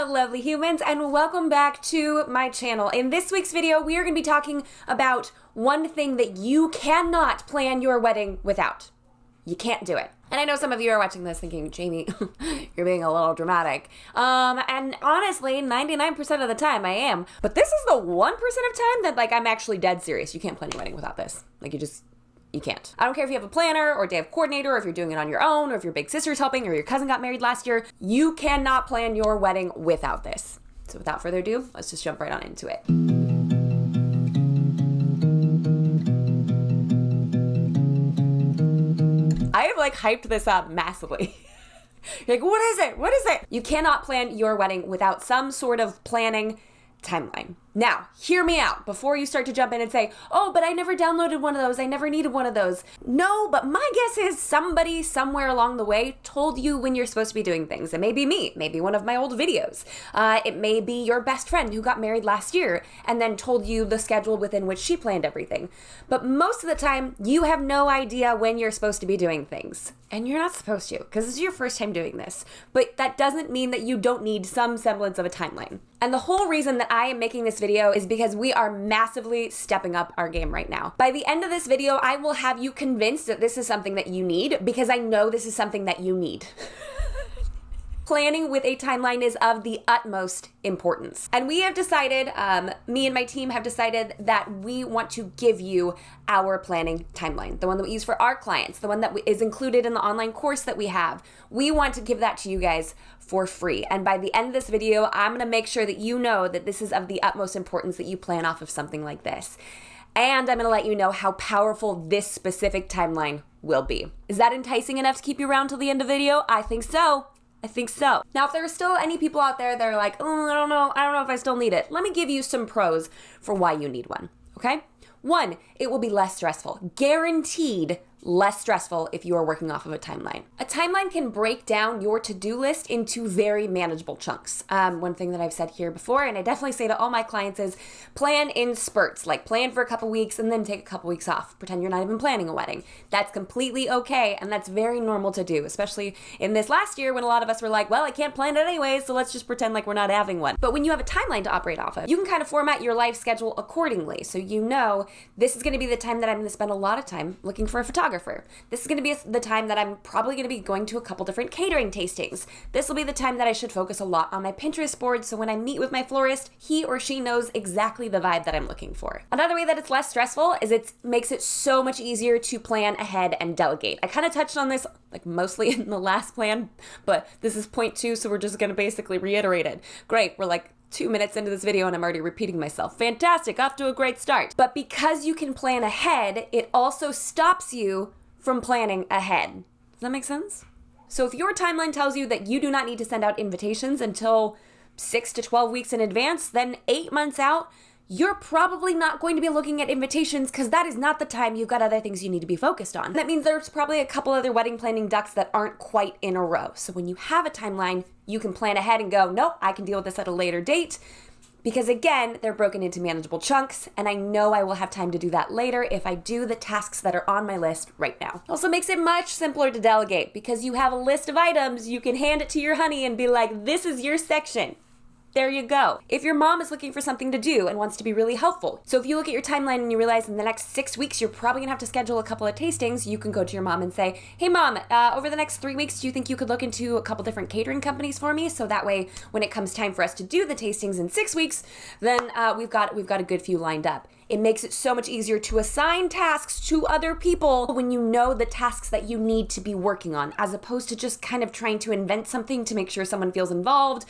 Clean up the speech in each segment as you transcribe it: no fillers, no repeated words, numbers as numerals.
Hello, lovely humans, and welcome back to my channel. In this week's video, we are going to be talking about one thing that you cannot plan your wedding without. You can't do it. And I know some of you are watching this thinking, Jamie, you're being a little dramatic. And honestly, 99% of the time I am. But this is the 1% of time that I'm actually dead serious. You can't plan your wedding without this. You can't. I don't care if you have a planner or day of coordinator, or if you're doing it on your own, or if your big sister's helping, or your cousin got married last year. You cannot plan your wedding without this. So without further ado, let's just jump right on into it. I have hyped this up massively. You're like, what is it? What is it? You cannot plan your wedding without some sort of planning timeline. Now, hear me out before you start to jump in and say, oh, but I never downloaded one of those. I never needed one of those. No, but my guess is somebody somewhere along the way told you when you're supposed to be doing things. It may be me, maybe one of my old videos. It may be your best friend who got married last year and then told you the schedule within which she planned everything. But most of the time, you have no idea when you're supposed to be doing things. And you're not supposed to, because this is your first time doing this. But that doesn't mean that you don't need some semblance of a timeline. And the whole reason that I am making this video is because we are massively stepping up our game right now. By the end of this video, I will have you convinced that this is something that you need, because I know this is something that you need. Planning with a timeline is of the utmost importance. And we have decided, me and my team have decided that we want to give you our planning timeline, the one that we use for our clients, the one that is included in the online course that we have. We want to give that to you guys for free. And by the end of this video, I'm gonna make sure that you know that this is of the utmost importance that you plan off of something like this. And I'm gonna let you know how powerful this specific timeline will be. Is that enticing enough to keep you around till the end of the video? I think so. I think so. Now, if there are still any people out there that are like, oh, I don't know if I still need it, let me give you some pros for why you need one, okay? One, it will be less stressful. Guaranteed less stressful if you are working off of a timeline. A timeline can break down your to-do list into very manageable chunks. One thing that I've said here before, and I definitely say to all my clients, is plan in spurts, like plan for a couple weeks and then take a couple weeks off. Pretend you're not even planning a wedding. That's completely okay, and that's very normal to do, especially in this last year when a lot of us were like, well, I can't plan it anyway, so let's just pretend like we're not having one. But when you have a timeline to operate off of, you can kind of format your life schedule accordingly. So you know, this is gonna be the time that I'm gonna spend a lot of time looking for a photographer. This is going to be the time that I'm probably going to be going to a couple different catering tastings. This will be the time that I should focus a lot on my Pinterest board, so when I meet with my florist, he or she knows exactly the vibe that I'm looking for. Another way that it's less stressful is it makes it so much easier to plan ahead and delegate. I kind of touched on this mostly in the last plan, but this is point 2, so we're just going to basically reiterate it. Great, we're 2 minutes into this video and I'm already repeating myself. Fantastic, off to a great start. But because you can plan ahead, it also stops you from planning ahead. Does that make sense? So if your timeline tells you that you do not need to send out invitations until 6 to 12 weeks in advance, then 8 months out, you're probably not going to be looking at invitations, because that is not the time. You've got other things you need to be focused on. That means there's probably a couple other wedding planning ducks that aren't quite in a row. So when you have a timeline, you can plan ahead and go, nope, I can deal with this at a later date. Because again, they're broken into manageable chunks, and I know I will have time to do that later if I do the tasks that are on my list right now. Also makes it much simpler to delegate, because you have a list of items, you can hand it to your honey and be like, this is your section. There you go. If your mom is looking for something to do and wants to be really helpful. So if you look at your timeline and you realize in the next 6 weeks, you're probably gonna have to schedule a couple of tastings, you can go to your mom and say, hey mom, over the next 3 weeks, do you think you could look into a couple different catering companies for me? So that way, when it comes time for us to do the tastings in 6 weeks, then we've got a good few lined up. It makes it so much easier to assign tasks to other people when you know the tasks that you need to be working on, as opposed to just kind of trying to invent something to make sure someone feels involved,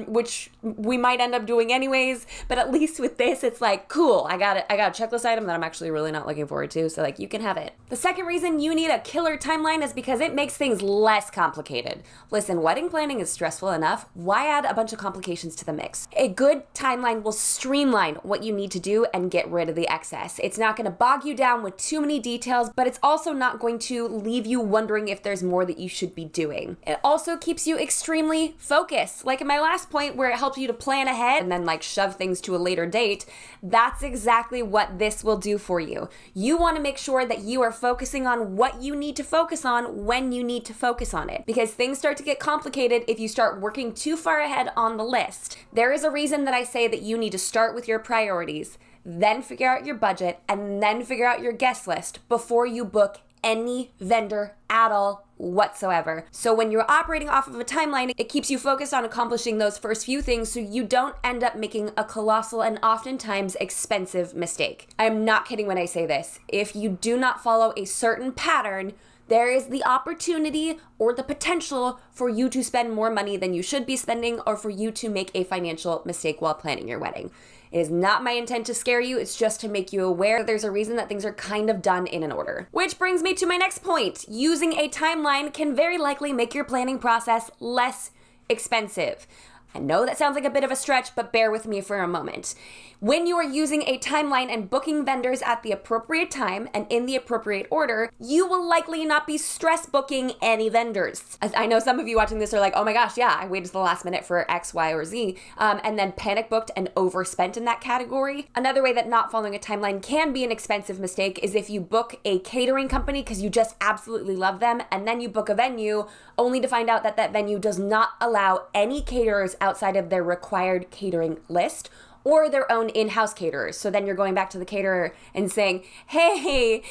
which we might end up doing anyways. But at least with this, it's like, cool, I got a checklist item that I'm actually really not looking forward to, so you can have it. The second reason you need a killer timeline is because it makes things less complicated. Listen, wedding planning is stressful enough. Why add a bunch of complications to the mix? A good timeline will streamline what you need to do and get rid of the excess. It's not going to bog you down with too many details, but it's also not going to leave you wondering if there's more that you should be doing. It also keeps you extremely focused. Like in my last point where it helps you to plan ahead and then like shove things to a later date, that's exactly what this will do for you. You want to make sure that you are focusing on what you need to focus on when you need to focus on it, because things start to get complicated if you start working too far ahead on the list. There is a reason that I say that you need to start with your priorities, then figure out your budget, and then figure out your guest list before you book any vendor at all whatsoever. So when you're operating off of a timeline, it keeps you focused on accomplishing those first few things so you don't end up making a colossal and oftentimes expensive mistake. I'm not kidding when I say this. If you do not follow a certain pattern, there is the opportunity or the potential for you to spend more money than you should be spending, or for you to make a financial mistake while planning your wedding. It is not my intent to scare you, it's just to make you aware that there's a reason that things are kind of done in an order. Which brings me to my next point. Using a timeline can very likely make your planning process less expensive. I know that sounds like a bit of a stretch, but bear with me for a moment. When you are using a timeline and booking vendors at the appropriate time and in the appropriate order, you will likely not be stress booking any vendors. As I know some of you watching this are like, oh my gosh, yeah, I waited to the last minute for X, Y, or Z, and then panic booked and overspent in that category. Another way that not following a timeline can be an expensive mistake is if you book a catering company because you just absolutely love them, and then you book a venue only to find out that that venue does not allow any caterers outside of their required catering list, or their own in-house caterers. So then you're going back to the caterer and saying, hey,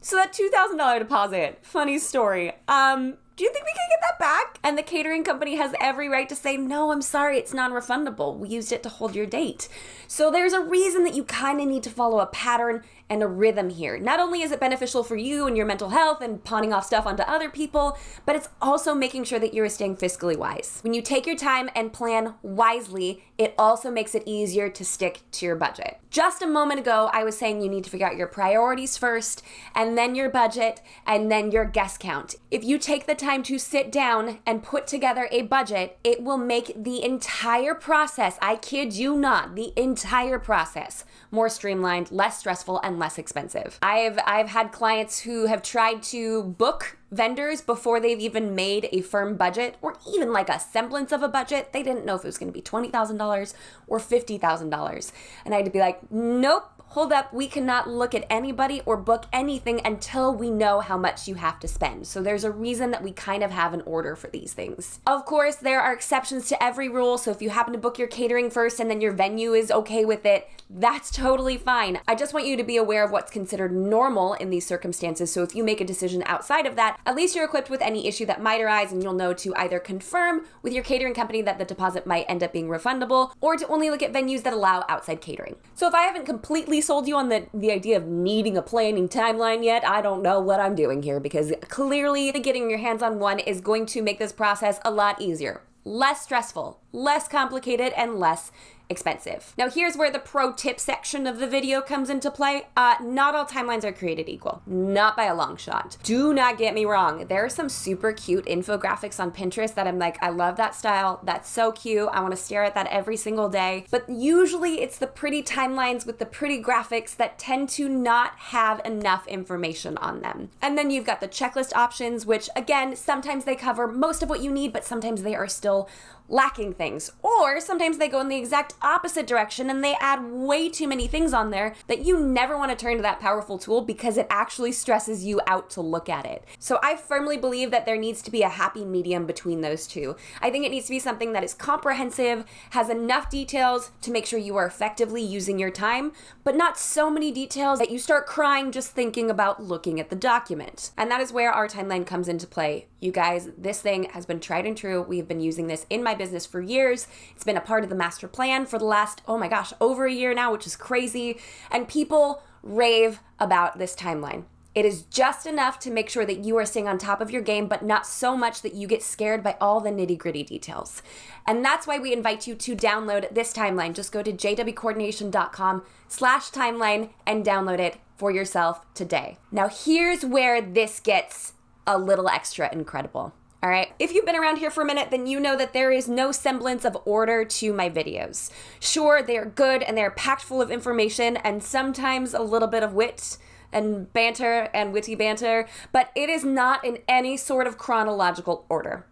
so that $2,000 deposit, funny story, do you think we can get that back? And the catering company has every right to say, no, I'm sorry, it's non-refundable. We used it to hold your date. So there's a reason that you kind of need to follow a pattern and a rhythm here. Not only is it beneficial for you and your mental health and pawning off stuff onto other people, but it's also making sure that you're staying fiscally wise. When you take your time and plan wisely, it also makes it easier to stick to your budget. Just a moment ago, I was saying you need to figure out your priorities first, and then your budget, and then your guest count. If you take the time to sit down and put together a budget, it will make the entire process, I kid you not, the entire process more streamlined, less stressful, and less expensive. I've had clients who have tried to book vendors before they've even made a firm budget or even like a semblance of a budget. They didn't know if it was going to be $20,000 or $50,000. And I had to be like, nope. Hold up, we cannot look at anybody or book anything until we know how much you have to spend. So there's a reason that we kind of have an order for these things. Of course, there are exceptions to every rule. So if you happen to book your catering first and then your venue is okay with it, that's totally fine. I just want you to be aware of what's considered normal in these circumstances. So if you make a decision outside of that, at least you're equipped with any issue that might arise, and you'll know to either confirm with your catering company that the deposit might end up being refundable, or to only look at venues that allow outside catering. So if I haven't completely sold you on the idea of needing a planning timeline yet, I don't know what I'm doing here, because clearly getting your hands on one is going to make this process a lot easier, less stressful, less complicated, and less expensive. Now here's where the pro tip section of the video comes into play. Not all timelines are created equal. Not by a long shot. Do not get me wrong. There are some super cute infographics on Pinterest that I'm like, I love that style. That's so cute. I want to stare at that every single day. But usually it's the pretty timelines with the pretty graphics that tend to not have enough information on them. And then you've got the checklist options, which again, sometimes they cover most of what you need, but sometimes they are still lacking things. Or sometimes they go in the exact opposite direction and they add way too many things on there that you never want to turn to that powerful tool because it actually stresses you out to look at it. So I firmly believe that there needs to be a happy medium between those two. I think it needs to be something that is comprehensive, has enough details to make sure you are effectively using your time, but not so many details that you start crying just thinking about looking at the document. And that is where our timeline comes into play. You guys, this thing has been tried and true. We have been using this in my business for years. It's been a part of the master plan for the last, oh my gosh, over a year now, which is crazy. And people rave about this timeline. It is just enough to make sure that you are staying on top of your game, but not so much that you get scared by all the nitty-gritty details. And that's why we invite you to download this timeline. Just go to jwcoordination.com/timeline and download it for yourself today. Now here's where this gets a little extra incredible. All right. If you've been around here for a minute, then you know that there is no semblance of order to my videos. Sure, they are good and they're packed full of information and sometimes a little bit of wit and banter and witty banter, but it is not in any sort of chronological order.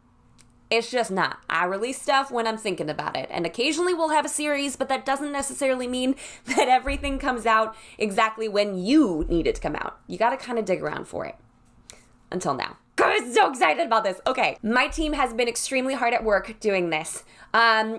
It's just not. I release stuff when I'm thinking about it, and occasionally we'll have a series, but that doesn't necessarily mean that everything comes out exactly when you need it to come out. You gotta kind of dig around for it. Until now. I'm so excited about this. Okay, my team has been extremely hard at work doing this.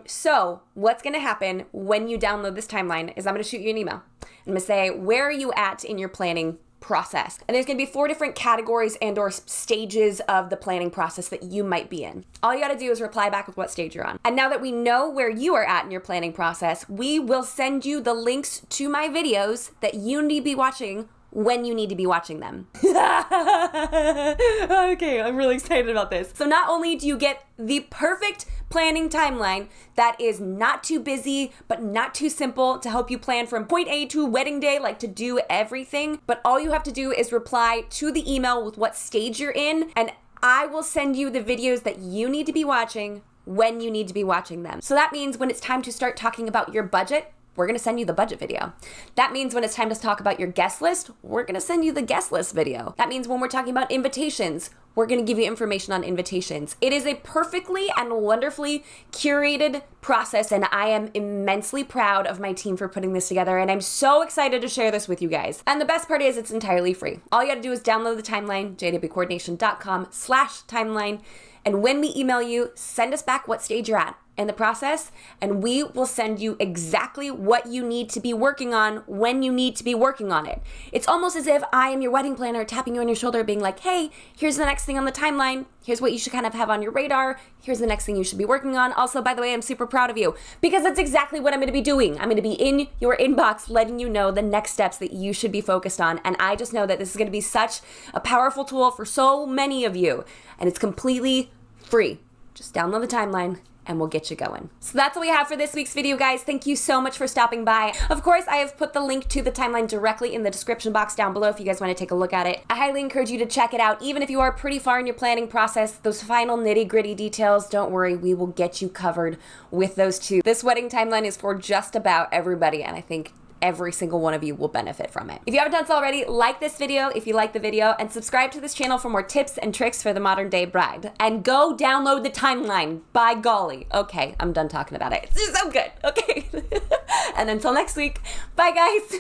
So what's gonna happen when you download this timeline is I'm gonna shoot you an email. I'm gonna say, where are you at in your planning process? And there's gonna be 4 different categories and or stages of the planning process that you might be in. All you gotta do is reply back with what stage you're on. And now that we know where you are at in your planning process, we will send you the links to my videos that you need to be watching when you need to be watching them. Okay, I'm really excited about this. So not only do you get the perfect planning timeline that is not too busy, but not too simple to help you plan from point A to wedding day, like to do everything, but all you have to do is reply to the email with what stage you're in, and I will send you the videos that you need to be watching when you need to be watching them. So that means when it's time to start talking about your budget, we're gonna send you the budget video. That means when it's time to talk about your guest list, we're gonna send you the guest list video. That means when we're talking about invitations, we're gonna give you information on invitations. It is a perfectly and wonderfully curated process, and I am immensely proud of my team for putting this together, and I'm so excited to share this with you guys. And the best part is it's entirely free. All you gotta do is download the timeline, jwcoordination.com/timeline, and when we email you, send us back what stage you're at in the process, and we will send you exactly what you need to be working on when you need to be working on it. It's almost as if I am your wedding planner tapping you on your shoulder being like, hey, here's the next thing on the timeline. Here's what you should kind of have on your radar. Here's the next thing you should be working on. Also, by the way, I'm super proud of you because that's exactly what I'm gonna be doing. I'm gonna be in your inbox letting you know the next steps that you should be focused on. And I just know that this is gonna be such a powerful tool for so many of you. And it's completely free. Just download the timeline and we'll get you going. So that's all we have for this week's video, guys. Thank you so much for stopping by. Of course, I have put the link to the timeline directly in the description box down below if you guys want to take a look at it. I highly encourage you to check it out. Even if you are pretty far in your planning process, those final nitty-gritty details, don't worry, we will get you covered with those too. This wedding timeline is for just about everybody, and I think every single one of you will benefit from it. If you haven't done so already, like this video if you like the video, and subscribe to this channel for more tips and tricks for the modern day bride. And go download the timeline, by golly. Okay, I'm done talking about it. It's just so good, okay. And until next week, bye guys.